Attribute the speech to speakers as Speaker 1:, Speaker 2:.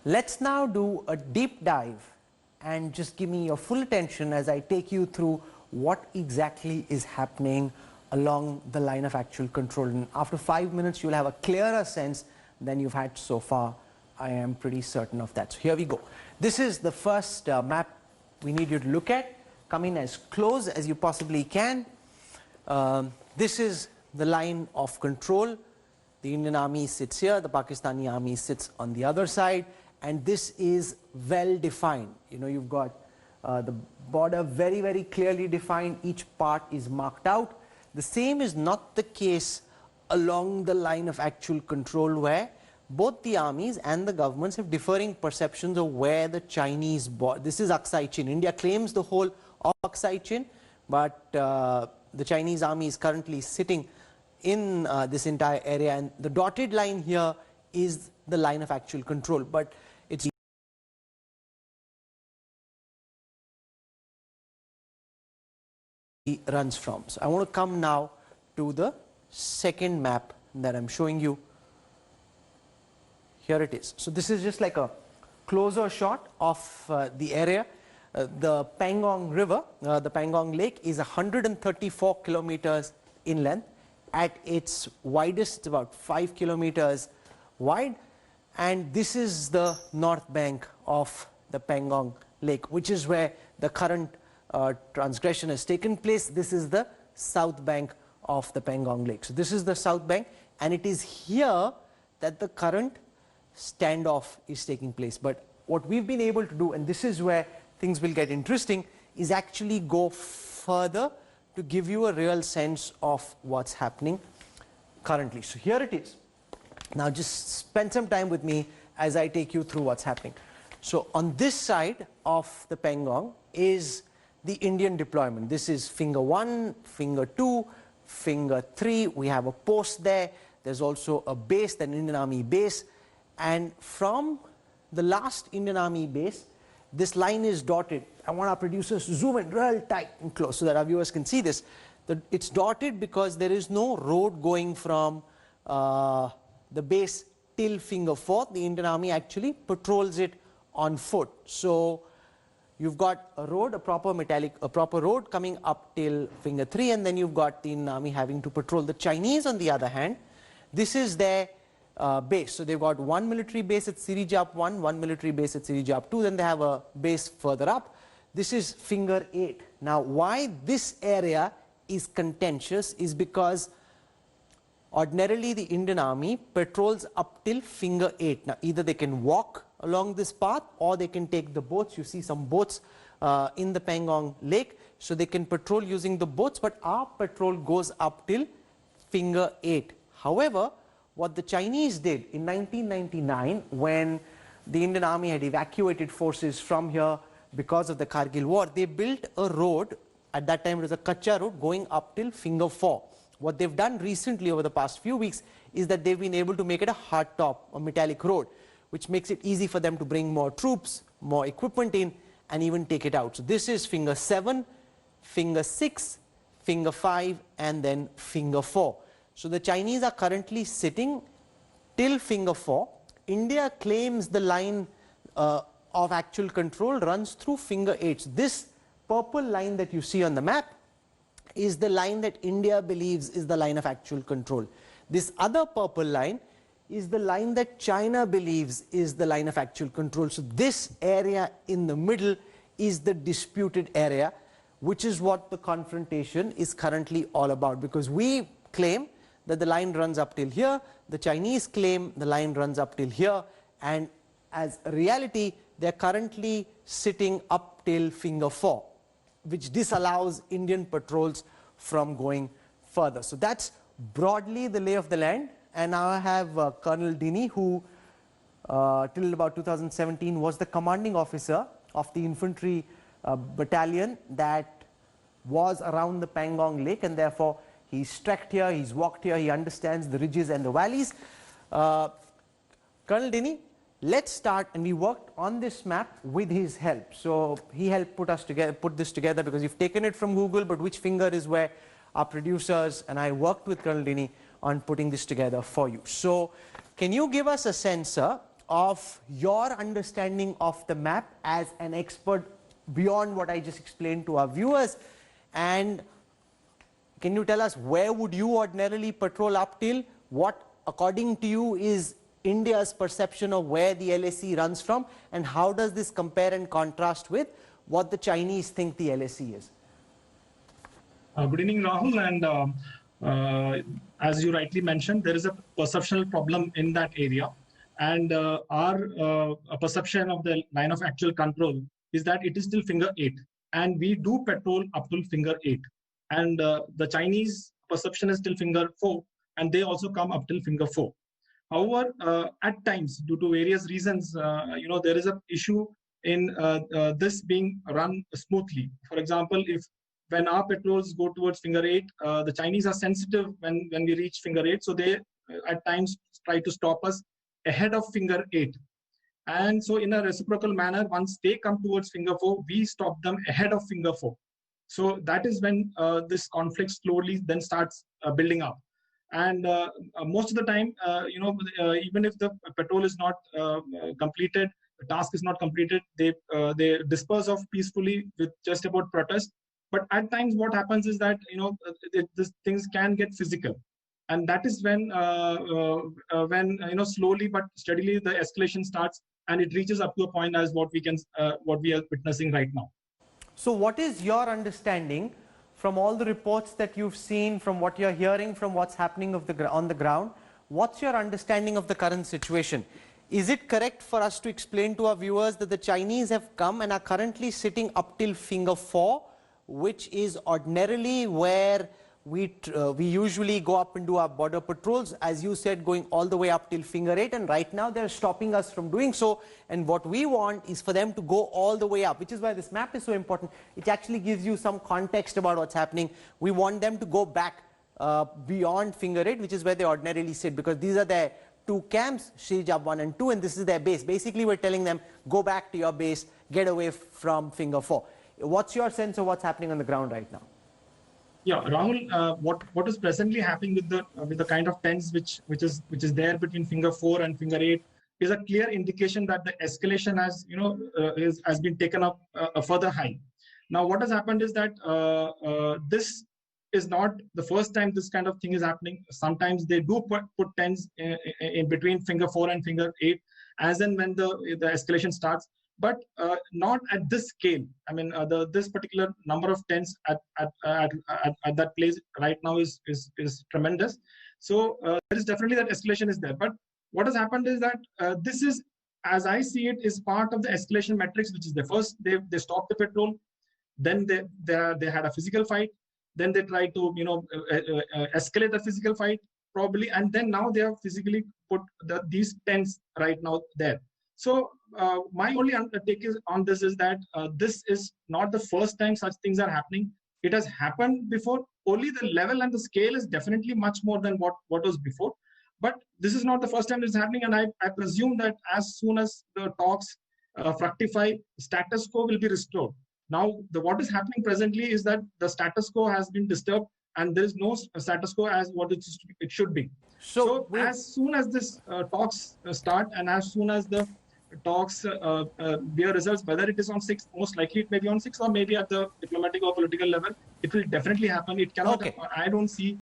Speaker 1: Let's now do a deep dive and just give me your full attention as I take you through what exactly is happening along the line of actual control. And after 5 minutes, you'll have a clearer sense than you've had so far. I am pretty certain of that. So here we go. This is the first map we need you to look at. Come in as close as you possibly can. This is the line of control. The Indian Army sits here, the Pakistani Army sits on the other side, and this is well defined. You know, you've got the border very, very clearly defined. Each part is marked out. The same is not the case along the line of actual control, where both the armies and the governments have differing perceptions of where the Chinese border. This is Aksai Chin. India claims the whole of Aksai Chin, but the Chinese army is currently sitting in this entire area, and the dotted line here is the line of actual control, but it's runs from. So I want to come now to the second map that I'm showing you. Here it is. So this is just like a closer shot of the area. The Pangong River, the Pangong Lake, is 134 kilometers in length. At its widest, about 5 kilometers wide, and this is the north bank of the Pangong Lake, which is where the current transgression has taken place. This is the south bank of the Pangong Lake. So this is the south bank, and it is here that the current standoff is taking place. But what we've been able to do, and this is where things will get interesting, is actually go further to give you a real sense of what's happening currently. So here it is. Now just spend some time with me as I take you through what's happening. So on this side of the Pangong is the Indian deployment. This is finger 1, finger 2, finger 3. We have a post there. There's also a base, an Indian Army base. And from the last Indian Army base, this line is dotted. I want our producers to zoom in real tight and close so that our viewers can see this. It's dotted because there is no road going from the base till finger 4. The Indian Army actually patrols it on foot. So you've got a road, a proper road coming up till finger 3, and then you've got the Indian Army having to patrol. The Chinese, on the other hand, this is their base. So they've got one military base at Sirijap 1, one military base at Sirijap 2, then they have a base further up. This is finger 8. Now why this area is contentious is because ordinarily the Indian Army patrols up till finger 8. Now either they can walk along this path or they can take the boats. You see some boats in the Pangong Lake, so they can patrol using the boats, but our patrol goes up till finger 8. However, what the Chinese did in 1999, when the Indian Army had evacuated forces from here because of the Kargil war, they built a road. At that time it was a Kacha road going up till finger 4. What they've done recently over the past few weeks is that they've been able to make it a hardtop, a metallic road, which makes it easy for them to bring more troops, more equipment in, and even take it out. So this is finger 7, finger 6, finger 5, and then finger 4. So the Chinese are currently sitting till finger 4. India claims the line of actual control runs through finger 8. So this purple line that you see on the map is the line that India believes is the line of actual control. This other purple line is the line that China believes is the line of actual control. So this area in the middle is the disputed area, which is what the confrontation is currently all about, because we claim that the line runs up till here, the Chinese claim the line runs up till here, and as a reality they are currently sitting up till finger 4, which disallows Indian patrols from going further. So that's broadly the lay of the land. And now I have Colonel Dini, who till about 2017 was the commanding officer of the infantry battalion that was around the Pangong Lake, and therefore he's trekked here, he's walked here, he understands the ridges and the valleys. Colonel Dini, let's start, and we worked on this map with his help. So he helped put this together, because you've taken it from Google, but which finger is where? Our producers and I worked with Colonel Dini on putting this together for you. So can you give us a sense, sir, of your understanding of the map as an expert beyond what I just explained to our viewers. And can you tell us where would you ordinarily patrol up till? What, according to you, is India's perception of where the LAC runs from, and how does this compare and contrast with what the Chinese think the LAC is?
Speaker 2: Good evening, Rahul. And as you rightly mentioned, there is a perceptual problem in that area. And our perception of the line of actual control is that it is still finger 8. And we do patrol up till finger 8. And the Chinese perception is still finger 4. And they also come up till finger 4. However, at times, due to various reasons, there is an issue in this being run smoothly. For example, when our patrols go towards finger 8, the Chinese are sensitive when we reach finger 8, so they at times try to stop us ahead of finger 8. And so in a reciprocal manner, once they come towards finger 4, we stop them ahead of finger 4. So that is when this conflict slowly then starts building up. And most of the time, even if the patrol is not completed, the task is not completed, they disperse off peacefully with just about protest. But at times, what happens is that these things can get physical, and that is when slowly but steadily the escalation starts, and it reaches up to a point as what we are witnessing right now.
Speaker 1: So, what is your understanding from all the reports that you've seen, from what you're hearing, from what's happening on the ground? What's your understanding of the current situation? Is it correct for us to explain to our viewers that the Chinese have come and are currently sitting up till finger 4? Which is ordinarily where we usually go up and do our border patrols, as you said, going all the way up till finger 8, and right now they're stopping us from doing so. And what we want is for them to go all the way up, which is why this map is so important. It actually gives you some context about what's happening. We want them to go back beyond finger 8, which is where they ordinarily sit, because these are their two camps, Shiljap 1 and 2, and this is their base. Basically, we're telling them, go back to your base, get away from finger 4. What's your sense of what's happening on the ground right now?
Speaker 2: Yeah, Rahul, what is presently happening with the kind of tense which is there between finger 4 and finger 8 is a clear indication that the escalation has been taken up a further high. Now, what has happened is that this is not the first time this kind of thing is happening. Sometimes they do put tense in between finger 4 and finger 8, as and when the escalation starts. But not at this scale. I mean, this particular number of tens at that place right now is tremendous. So there is definitely that escalation is there. But what has happened is that this is, as I see it, is part of the escalation matrix, which is the first they stopped the patrol, then they had a physical fight, then they tried to escalate the physical fight probably, and then now they have physically put these tens right now there. So my only take on this is that this is not the first time such things are happening. It has happened before. Only the level and the scale is definitely much more than what was before. But this is not the first time it's happening, and I presume that as soon as the talks fructify, status quo will be restored. Now, what is happening presently is that the status quo has been disturbed, and there is no status quo as what it should be. So as soon as this talks start, and as soon as the talks bear results, whether it is on 6th, most likely it may be on 6th, or maybe at the diplomatic or political level, it will definitely happen. It cannot, I don't see